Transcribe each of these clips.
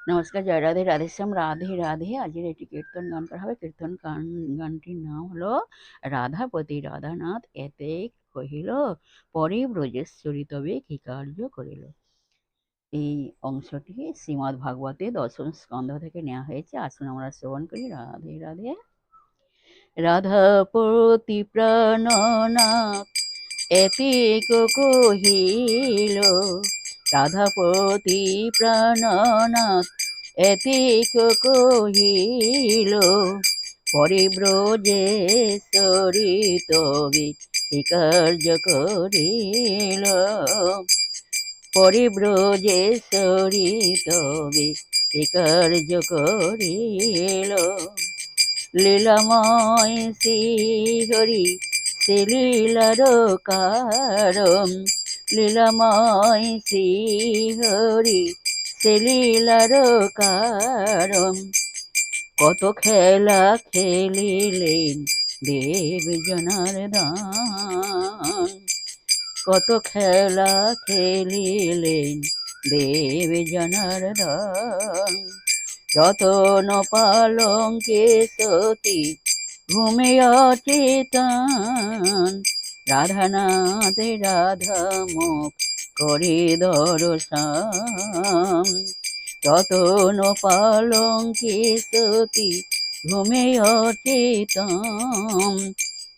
নমস্কার, জয় রাধে, রাধেশ্যাম, রাধে রাধে। আজকের একটি কীর্তন গান করা হবে। কীর্তন গানটির নাম হলো রাধাপতি রাধানাথ এতে কহিল পরে ব্রজেশ্বরী তবে কি কার্য করিল। এই অংশটি শ্রীমদ্ ভাগবতে দশম স্কন্ধ থেকে নেওয়া হয়েছে। আসুন আমরা শ্রবণ করি। রাধে রাধে। রাধাপতি প্রাণনাথ এতিক কহিল, রাধাপতি প্রাণনাথ এতিক কহিল, পরিব্রজেশ্বরী তবে কি কার্য করিল। পরিব্রজেশ্বরী তবে কি কার্য করিল। লীলাময় শ্রীহরি সে লীলার কারণ, লীলাময় শ্রীহরি সে লীলার কারণ। কত খেলা খেলিলেন দেব জনার্দন, কত খেলা খেলিলেন দেব জনার্দন। রতন পালঙ্কে সতী ঘুমে অচেতন, রাধানাথ রাধামুখ করে দর্শন। রতন পালঙ্কে সতী ঘুমে অচেতন,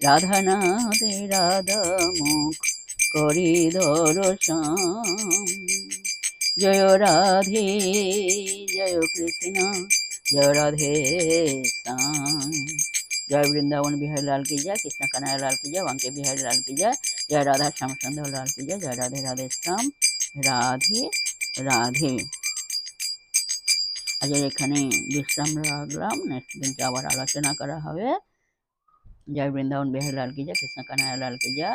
রাধানাথ রাধামুখ করে দর্শন। জয় রাধে জয় কৃষ্ণ জয় রাধে শ্যাম। জয় বৃন্দাবন বিহাरी लाल की जय, कृष्ण कन्हैया लाल की जय, वांके बिहारी लाल की जय, जय राधा श्याम सुंदर लाल की जय, जय राधे राधे श्याम রাধে রাধে। আজকের এখানে বিশ্রাম রাখলাম, নেক্সট দিনকে আবার আলোচনা করা হবে। जय वृंदावन बिहारी लाल की जय, कृष्ण कन्हैया लाल की जय,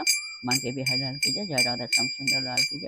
बांके बिहारी लाल की जय, जय राधा श्याम सुंदर लाल की जय।